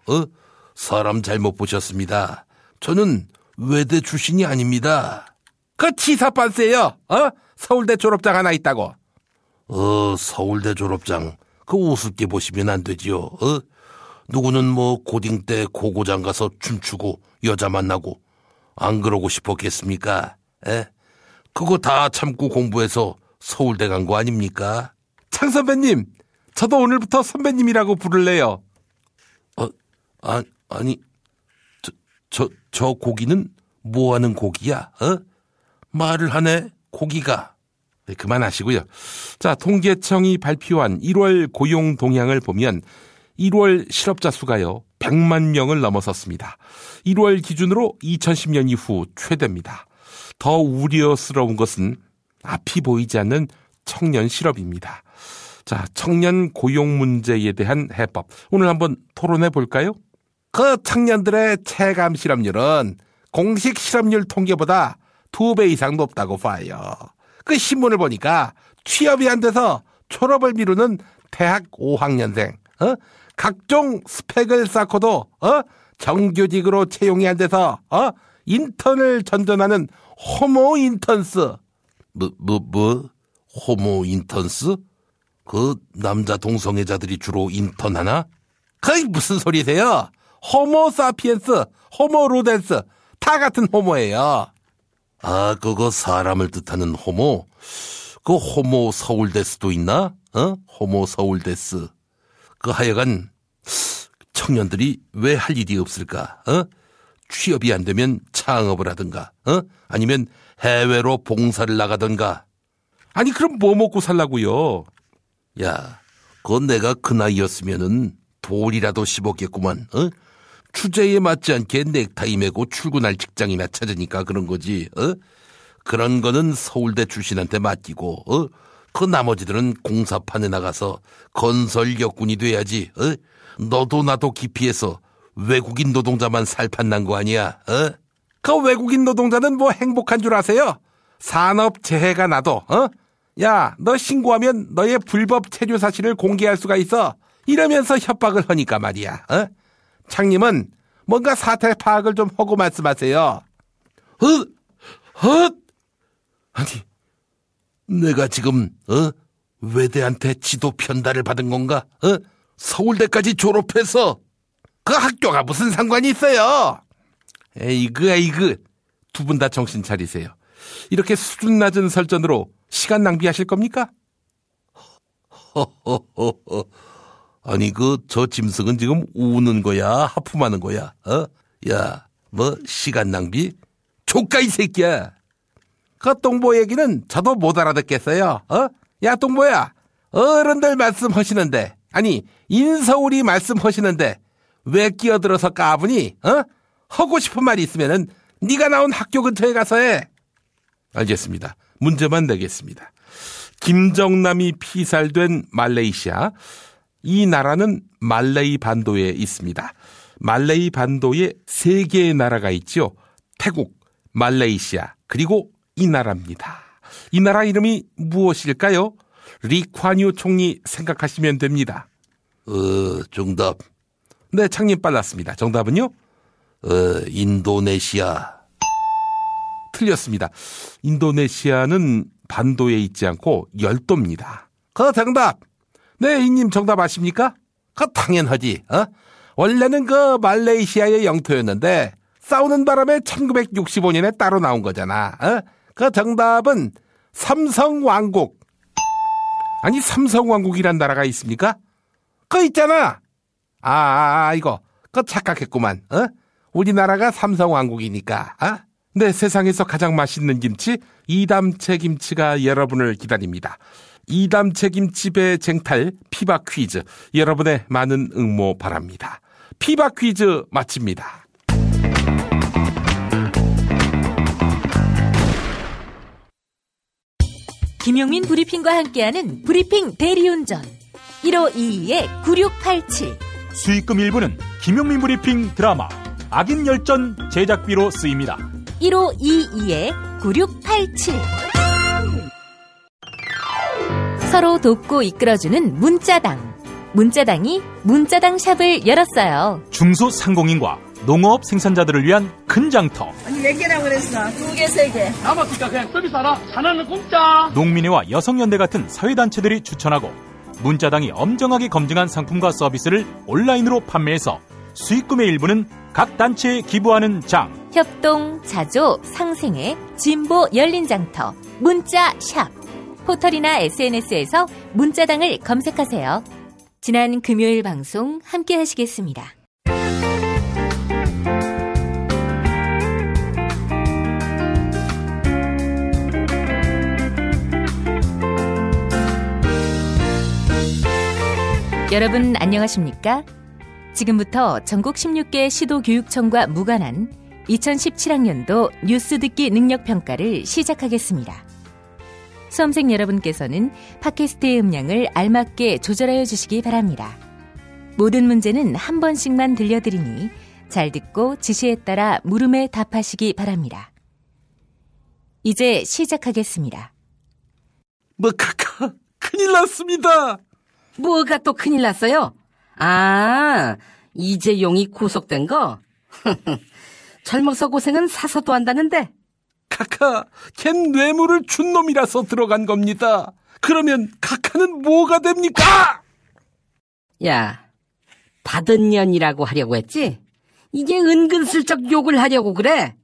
사람 잘못 보셨습니다. 저는 외대 출신이 아닙니다. 치사반세요. 서울대 졸업장 하나 있다고. 서울대 졸업장 우습게 보시면 안 되지요. 누구는 고딩 때 고고장 가서 춤추고 여자 만나고 안 그러고 싶었겠습니까? 그거 다 참고 공부해서 서울대 간 거 아닙니까? 창 선배님, 저도 오늘부터 선배님이라고 부를래요. 아니, 저 고기는 뭐 하는 고기야? 말을 하네, 고기가. 네, 그만하시고요. 자, 통계청이 발표한 1월 고용 동향을 보면 1월 실업자 수가요, 100만 명을 넘어섰습니다. 1월 기준으로 2010년 이후 최대입니다. 더 우려스러운 것은 앞이 보이지 않는 청년 실업입니다. 자, 청년 고용 문제에 대한 해법, 오늘 한번 토론해 볼까요? 청년들의 체감 실업률은 공식 실업률 통계보다 2배 이상 높다고 봐요. 신문을 보니까 취업이 안 돼서 졸업을 미루는 대학 5학년생, 각종 스펙을 쌓고도 정규직으로 채용이 안 돼서 인턴을 전전하는 호모 인턴스. 호모 인턴스? 남자 동성애자들이 주로 인턴하나? 무슨 소리세요? 호모 사피엔스, 호모 로덴스 다 같은 호모예요. 그거 사람을 뜻하는 호모? 호모 서울대스도 있나? 호모 서울대스. 하여간 청년들이 왜 할 일이 없을까? 취업이 안 되면 창업을 하든가, 아니면 해외로 봉사를 나가든가. 아니, 그럼 뭐 먹고 살라고요? 야, 그건 내가 그 나이였으면은 돌이라도 씹었겠구만. 주제에 맞지 않게 넥타이 메고 출근할 직장이나 찾으니까 그런 거지. 그런 거는 서울대 출신한테 맡기고, 그 나머지들은 공사판에 나가서 건설 역군이 돼야지. 너도 나도 기피해서 외국인 노동자만 살판난 거 아니야? 외국인 노동자는 뭐 행복한 줄 아세요? 산업재해가 나도, 야, 너 신고하면 너의 불법 체류 사실을 공개할 수가 있어. 이러면서 협박을 하니까 말이야. 창님은 뭔가 사태 파악을 좀 하고 말씀하세요. 아니, 내가 지금 외대한테 지도 편달을 받은 건가? 서울대까지 졸업해서. 학교가 무슨 상관이 있어요? 에이그 두 분 다 정신 차리세요. 이렇게 수준 낮은 설전으로 시간 낭비하실 겁니까? 아니, 저 짐승은 지금 우는 거야, 하품하는 거야? 야, 시간 낭비? 조까 이 새끼야. 똥보 얘기는 저도 못 알아듣겠어요. 야, 똥보야, 어른들 말씀하시는데, 아니 인서울이 말씀하시는데 왜 끼어들어서 까부니? 하고 싶은 말이 있으면은 네가 나온 학교 근처에 가서 해. 알겠습니다. 문제만 내겠습니다. 김정남이 피살된 말레이시아, 이 나라는 말레이 반도에 있습니다. 말레이 반도에 3개의 나라가 있죠. 태국, 말레이시아, 그리고 이 나라입니다. 이 나라 이름이 무엇일까요? 리콴유 총리 생각하시면 됩니다. 정답. 네, 창님 빨랐습니다. 정답은요? 인도네시아. 틀렸습니다. 인도네시아는 반도에 있지 않고 열도입니다. 정답. 네, 이님 정답 아십니까? 당연하지. 원래는 말레이시아의 영토였는데 싸우는 바람에 1965년에 따로 나온 거잖아. 정답은 삼성왕국. 아니, 삼성왕국이란 나라가 있습니까? 있잖아. 이거 착각했구만. 우리나라가 삼성왕국이니까. 네, 세상에서 가장 맛있는 김치, 이담채 김치가 여러분을 기다립니다. 이담채 김치배 쟁탈 피바 퀴즈, 여러분의 많은 응모 바랍니다. 피바 퀴즈 마칩니다. 김용민 브리핑과 함께하는 브리핑 대리운전 1522-9687. 수익금 일부는 김용민 브리핑 드라마 악인 열전 제작비로 쓰입니다. 1522-9687. 서로 돕고 이끌어주는 문자당. 문자당이 문자당 샵을 열었어요. 중소상공인과 농업 생산자들을 위한 큰 장터. 아니 몇 개라고 그랬어? 2개, 3개. 남았으니까 그냥 서비스 하나, 하나는 공짜. 농민회와 여성연대 같은 사회단체들이 추천하고 문자당이 엄정하게 검증한 상품과 서비스를 온라인으로 판매해서 수익금의 일부는 각 단체에 기부하는 장. 협동, 자조, 상생회, 진보 열린 장터, 문자샵. 포털이나 SNS에서 문자당을 검색하세요. 지난 금요일 방송 함께 하시겠습니다. 여러분 안녕하십니까? 지금부터 전국 16개 시도교육청과 무관한 2017학년도 뉴스 듣기 능력평가를 시작하겠습니다. 수험생 여러분께서는 팟캐스트의 음량을 알맞게 조절하여 주시기 바랍니다. 모든 문제는 한 번씩만 들려드리니 잘 듣고 지시에 따라 물음에 답하시기 바랍니다. 이제 시작하겠습니다. 큰일 났습니다. 뭐가 또 큰일 났어요? 아, 이재용이 구속된 거? 젊어서 고생은 사서도 한다는데. 걘 뇌물을 준 놈이라서 들어간 겁니다. 그러면 카카는 뭐가 됩니까? 야, 받은 년이라고 하려고 했지? 이게 은근슬쩍 욕을 하려고 그래?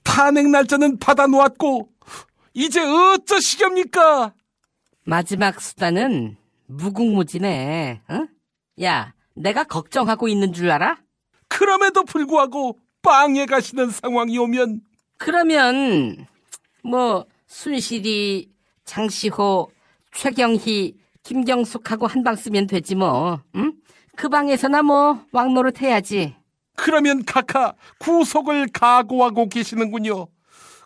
탄핵 날짜는 받아놓았고 이제 어쩌시렵니까? 마지막 수단은 무궁무진해. 어? 야, 내가 걱정하고 있는 줄 알아? 그럼에도 불구하고 빵에 가시는 상황이 오면 그러면 뭐 순실이, 장시호, 최경희, 김경숙하고 한방 쓰면 되지 뭐. 응? 그 방에서나 뭐 왕노릇 해야지. 그러면 구속을 각오하고 계시는군요.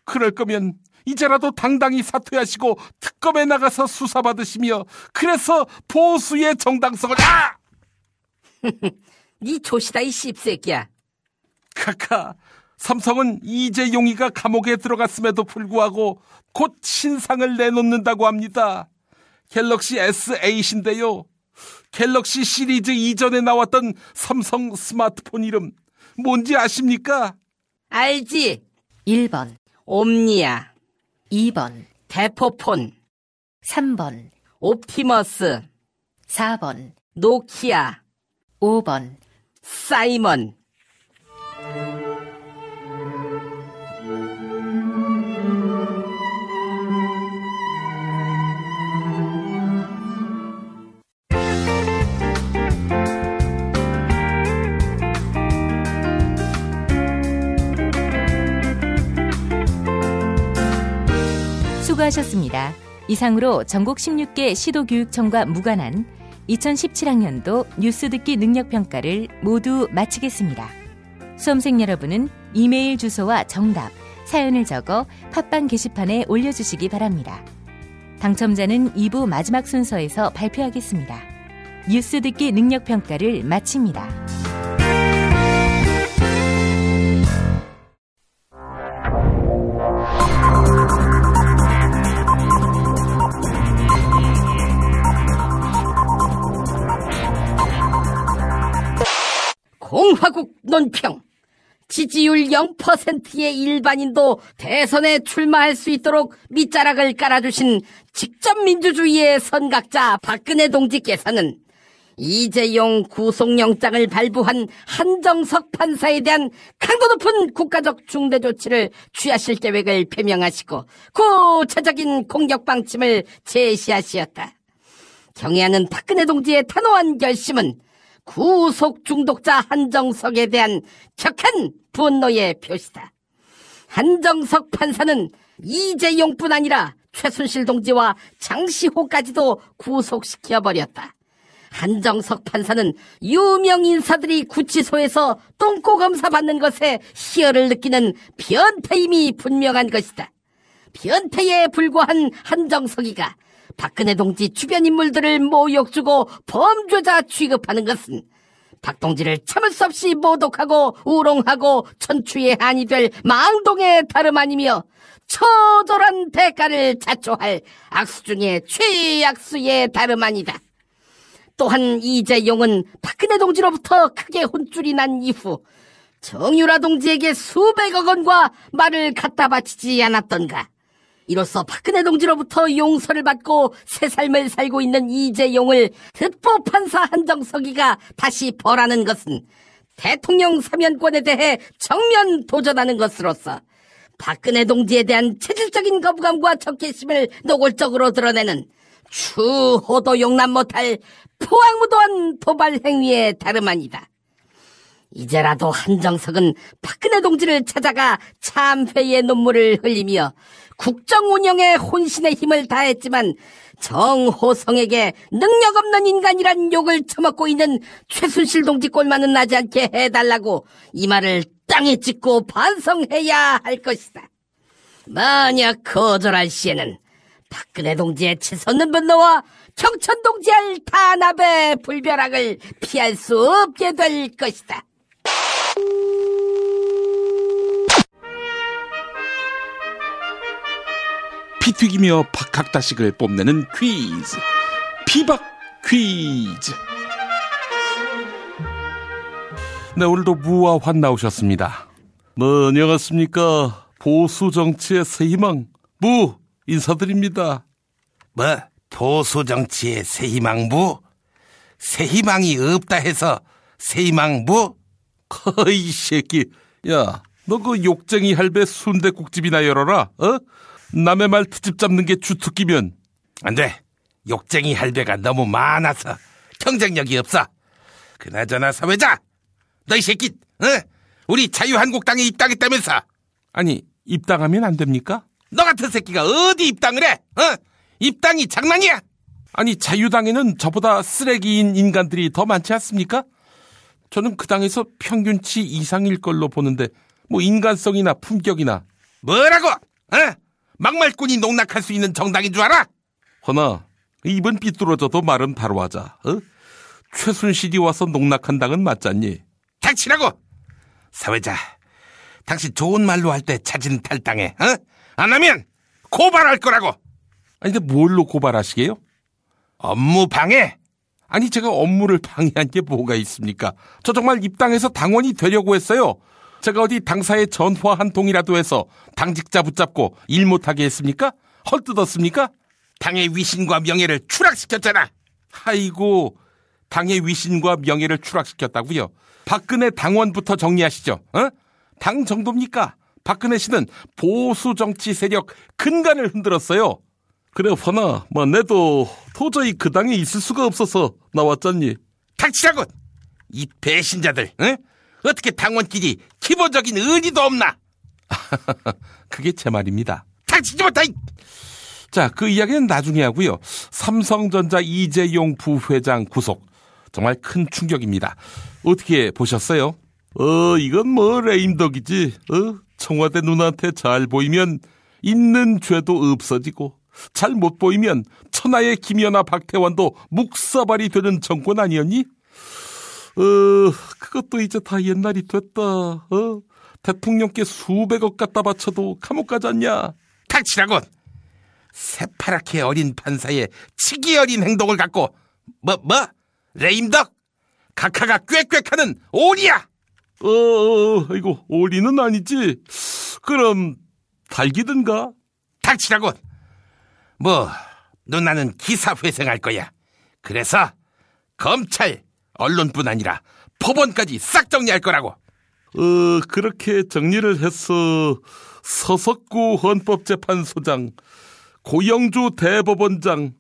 그럴 거면 이제라도 당당히 사퇴하시고 특검에 나가서 수사받으시며 그래서 보수의 정당성을 네 조시다 이 씹새끼야. 삼성은 이재용이가 감옥에 들어갔음에도 불구하고 곧 신상을 내놓는다고 합니다. 갤럭시 S8인데요. 갤럭시 시리즈 이전에 나왔던 삼성 스마트폰 이름 뭔지 아십니까? 알지. 1번 옴니아, 2번 대포폰, 3번 옵티머스, 4번 노키아, 5번 사이먼. 수고하셨습니다. 이상으로 전국 16개 시도교육청과 무관한 2017학년도 뉴스 듣기 능력평가를 모두 마치겠습니다. 수험생 여러분은 이메일 주소와 정답, 사연을 적어 팟빵 게시판에 올려주시기 바랍니다. 당첨자는 2부 마지막 순서에서 발표하겠습니다. 뉴스 듣기 능력평가를 마칩니다. 공화국 논평. 지지율 0%의 일반인도 대선에 출마할 수 있도록 밑자락을 깔아주신 직접 민주주의의 선각자 박근혜 동지께서는 이재용 구속영장을 발부한 한정석 판사에 대한 강도 높은 국가적 중대 조치를 취하실 계획을 표명하시고 구체적인 공격 방침을 제시하시었다. 경애하는 박근혜 동지의 단호한 결심은 구속 중독자 한정석에 대한 격한 분노의 표시다. 한정석 판사는 이재용뿐 아니라 최순실 동지와 장시호까지도 구속시켜버렸다. 한정석 판사는 유명 인사들이 구치소에서 똥꼬 검사 받는 것에 희열을 느끼는 변태임이 분명한 것이다. 변태에 불과한 한정석이가 박근혜 동지 주변 인물들을 모욕주고 범죄자 취급하는 것은 박 동지를 참을 수 없이 모독하고 우롱하고 천추의 한이 될 망동의 다름 아니며 처절한 대가를 자초할 악수 중에 최악수의 다름 아니다. 또한 이재용은 박근혜 동지로부터 크게 혼쭐이 난 이후 정유라 동지에게 수백억 원과 말을 갖다 바치지 않았던가. 이로써 박근혜 동지로부터 용서를 받고 새 삶을 살고 있는 이재용을 특보 판사 한정석이가 다시 벌하는 것은 대통령 사면권에 대해 정면 도전하는 것으로서 박근혜 동지에 대한 체질적인 거부감과 적개심을 노골적으로 드러내는 추호도 용납 못할 포악무도한 도발 행위에 다름 아니다. 이제라도 한정석은 박근혜 동지를 찾아가 참회의 눈물을 흘리며 국정 운영에 혼신의 힘을 다했지만 정호성에게 능력 없는 인간이란 욕을 처먹고 있는 최순실 동지 꼴만은 나지 않게 해달라고 이 말을 땅에 찍고 반성해야 할 것이다. 만약 거절할 시에는 박근혜 동지의 치솟는 분노와 경천 동지의 탄압의 불벼락을 피할 수 없게 될 것이다. 피 튀기며 박학다식을 뽐내는 퀴즈, 피박 퀴즈. 네, 오늘도 무와 환 나오셨습니다. 뭐 안녕하십니까. 보수 정치의 새 희망 무 인사드립니다. 뭐 보수 정치의 새 희망 무? 새 희망이 없다 해서 새 희망 무? 이 새끼, 야, 너 그 욕쟁이 할배 순댓국집이나 열어라. 남의 말 트집 잡는 게 주특기면 안 돼. 욕쟁이 할배가 너무 많아서 경쟁력이 없어. 그나저나 사회자, 너 이 새끼, 우리 자유한국당에 입당했다면서? 아니, 입당하면 안 됩니까? 너 같은 새끼가 어디 입당을 해? 입당이 장난이야? 아니, 자유당에는 저보다 쓰레기인 인간들이 더 많지 않습니까? 저는 그 당에서 평균치 이상일 걸로 보는데 뭐 인간성이나 품격이나. 뭐라고? 막말꾼이 농락할 수 있는 정당인 줄 알아? 허나 입은 삐뚤어져도 말은 바로 하자. 최순실이 와서 농락한 당은 맞잖니? 닥치라고! 사회자, 당신 좋은 말로 할 때 자진 탈당해. 안 하면 고발할 거라고. 아니, 근데 뭘로 고발하시게요? 업무 방해. 아니, 제가 업무를 방해한 게 뭐가 있습니까? 저 정말 입당해서 당원이 되려고 했어요. 제가 어디 당사에 전화 한 통이라도 해서 당직자 붙잡고 일 못하게 했습니까? 헐뜯었습니까? 당의 위신과 명예를 추락시켰잖아. 아이고, 당의 위신과 명예를 추락시켰다고요? 박근혜 당원부터 정리하시죠. 당 정도입니까? 박근혜 씨는 보수 정치 세력 근간을 흔들었어요. 그래, 허나 내도 도저히 그 당에 있을 수가 없어서 나왔잖니. 닥치라고! 이 배신자들, 어떻게 당원끼리 기본적인 의리도 없나? 그게 제 말입니다. 닥치지 못하! 자, 그 이야기는 나중에 하고요. 삼성전자 이재용 부회장 구속. 정말 큰 충격입니다. 어떻게 보셨어요? 이건 뭐 레임덕이지. 청와대 누나한테 잘 보이면 있는 죄도 없어지고 잘 못 보이면 천하의 김연아 박태환도 묵사발이 되는 정권 아니었니? 그것도 이제 다 옛날이 됐다. 대통령께 수백억 갖다 바쳐도 감옥 가지 않냐? 닥치라고! 새파랗게 어린 판사의 치기 어린 행동을 갖고 뭐? 레임덕? 각하가 꽥꽥하는 오리야! 이거 오리는 아니지. 그럼 달기든가? 닥치라고! 뭐 누나는 기사 회생할 거야. 그래서 검찰, 언론뿐 아니라 법원까지 싹 정리할 거라고. 그렇게 정리를 해서 서석구 헌법재판소장, 고영주 대법원장,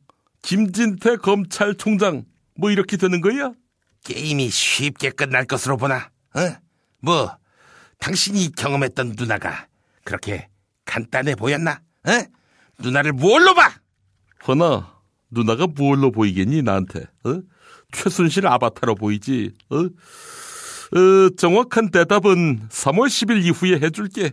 김진태 검찰총장 뭐 이렇게 되는 거야? 게임이 쉽게 끝날 것으로 보나? 뭐 당신이 경험했던 누나가 그렇게 간단해 보였나? 누나를 뭘로 봐? 허나 누나가 뭘로 보이겠니 나한테? 최순실 아바타로 보이지. 정확한 대답은 3월 10일 이후에 해줄게.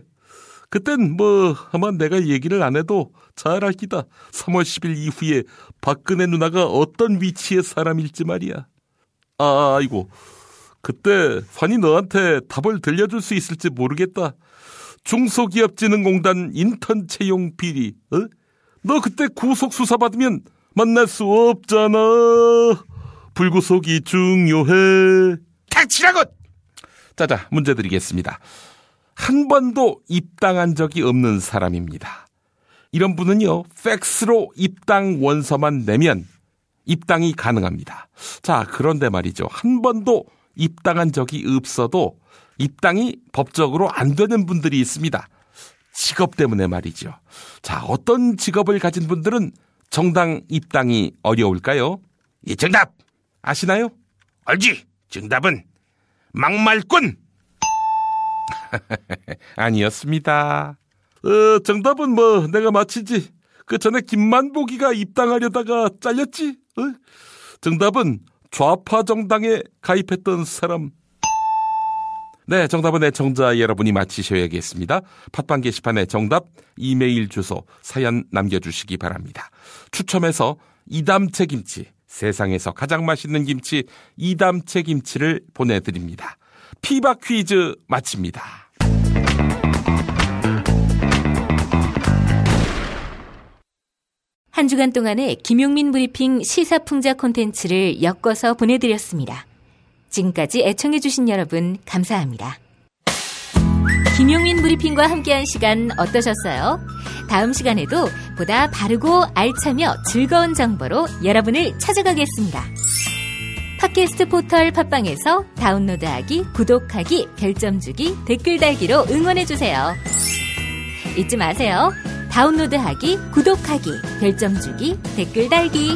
그땐 뭐 아마 내가 얘기를 안 해도 잘 알 기다. 3월 10일 이후에 박근혜 누나가 어떤 위치의 사람일지 말이야. 아이고, 그때 환희 너한테 답을 들려줄 수 있을지 모르겠다. 중소기업진흥공단 인턴 채용 비리, 너 그때 구속 수사 받으면 만날 수 없잖아. 불구속이 중요해. 닥치라고! 자자, 문제 드리겠습니다. 한 번도 입당한 적이 없는 사람입니다. 이런 분은요, 팩스로 입당 원서만 내면 입당이 가능합니다. 자, 그런데 말이죠. 한 번도 입당한 적이 없어도 입당이 법적으로 안 되는 분들이 있습니다. 직업 때문에 말이죠. 자, 어떤 직업을 가진 분들은 정당 입당이 어려울까요? 이 정답! 아시나요? 알지? 정답은 막말꾼! 아니었습니다. 정답은 뭐 내가 맞히지. 그 전에 김만복이가 입당하려다가 잘렸지. 정답은 좌파 정당에 가입했던 사람. 네, 정답은 애청자 여러분이 맞히셔야겠습니다. 팟빵 게시판에 정답, 이메일 주소, 사연 남겨주시기 바랍니다. 추첨해서 이담채 김치, 세상에서 가장 맛있는 김치 이담채 김치를 보내드립니다. 피바 퀴즈 마칩니다. 한 주간 동안의 김용민 브리핑 시사풍자 콘텐츠를 엮어서 보내드렸습니다. 지금까지 애청해주신 여러분 감사합니다. 김용민 브리핑과 함께한 시간 어떠셨어요? 다음 시간에도 보다 바르고 알차며 즐거운 정보로 여러분을 찾아가겠습니다. 팟캐스트 포털 팟빵에서 다운로드하기, 구독하기, 별점 주기, 댓글 달기로 응원해주세요. 잊지 마세요. 다운로드하기, 구독하기, 별점 주기, 댓글 달기.